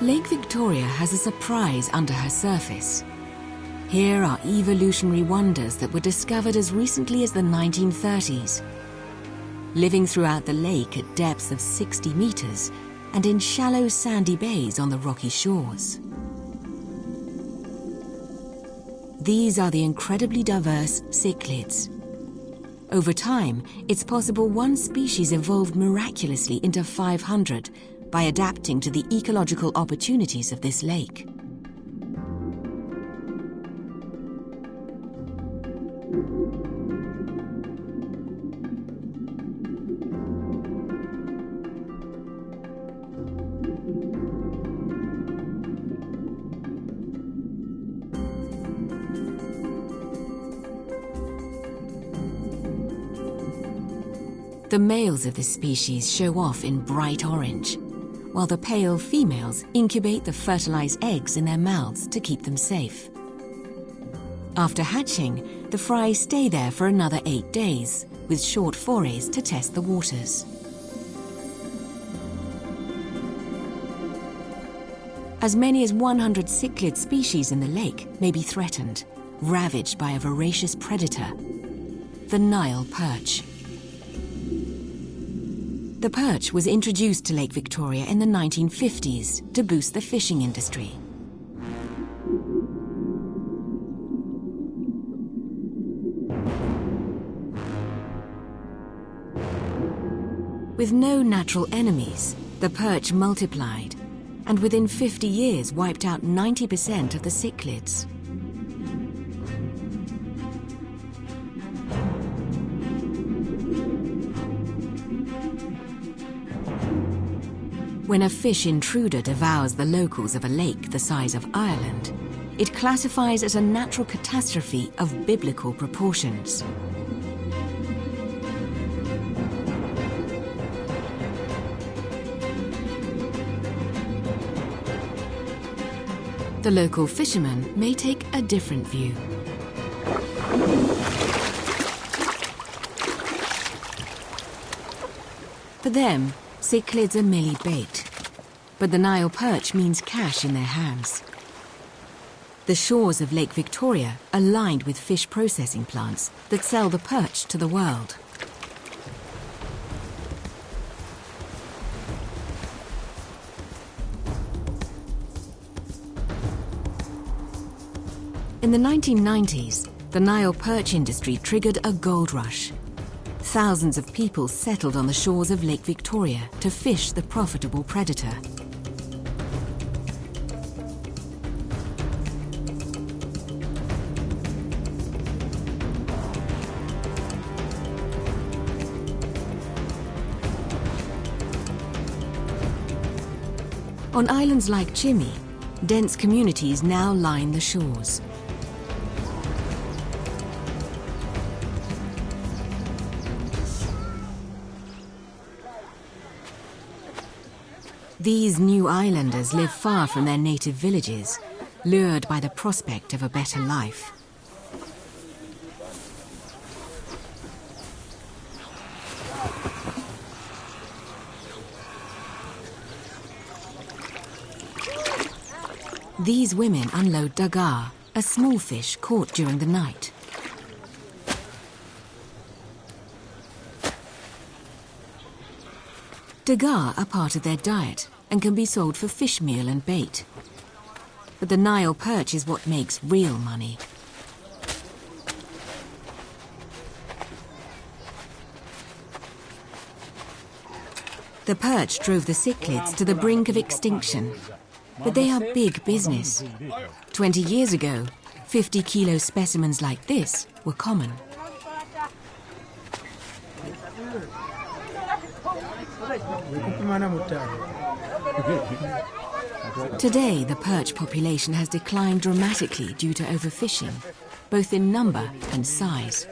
Lake Victoria has a surprise under her surface. Here are evolutionary wonders that were discovered as recently as the 1930s. Living throughout the lake at depths of 60 meters and in shallow sandy bays on the rocky shores. These are the incredibly diverse cichlids. Over time, it's possible one species evolved miraculously into 500 by adapting to the ecological opportunities of this lake. The males of this species show off in bright orange, while the pale females incubate the fertilized eggs in their mouths to keep them safe. After hatching, the fry stay there for another 8 days, with short forays to test the waters. As many as 100 cichlid species in the lake may be threatened, ravaged by a voracious predator, the Nile perch. The perch was introduced to Lake Victoria in the 1950s to boost the fishing industry. With no natural enemies, the perch multiplied, and within 50 years wiped out 90% of the cichlids. When a fish intruder devours the locals of a lake the size of Ireland, it classifies as a natural catastrophe of biblical proportions. The local fishermen may take a different view. For them, cichlids are merely bait, but the Nile perch means cash in their hands. The shores of Lake Victoria are lined with fish processing plants that sell the perch to the world. In the 1990s, the Nile perch industry triggered a gold rush. Thousands of people settled on the shores of Lake Victoria to fish the profitable predator. On islands like Chimi, dense communities now line the shores. These new islanders live far from their native villages, lured by the prospect of a better life. These women unload dagar, a small fish caught during the night. Dagar are part of their diet and can be sold for fish meal and bait. But the Nile perch is what makes real money. The perch drove the cichlids to the brink of extinction. But they are big business. 20 years ago, 50-kilo specimens like this were common. Today, the perch population has declined dramatically due to overfishing, both in number and size.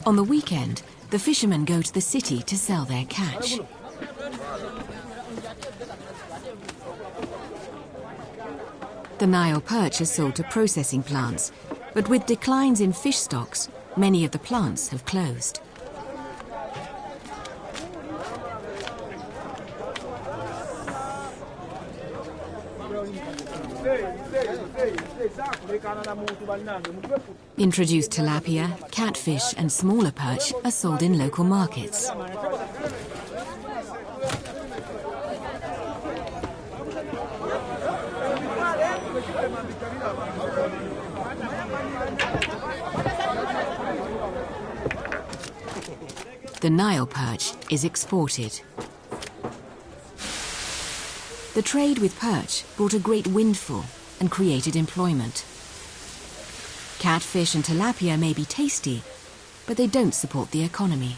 On the weekend, the fishermen go to the city to sell their catch. The Nile perch is sold to processing plants, but with declines in fish stocks, many of the plants have closed. Introduced tilapia, catfish and smaller perch are sold in local markets. The Nile perch is exported. The trade with perch brought a great windfall and created employment. Catfish and tilapia may be tasty, but they don't support the economy.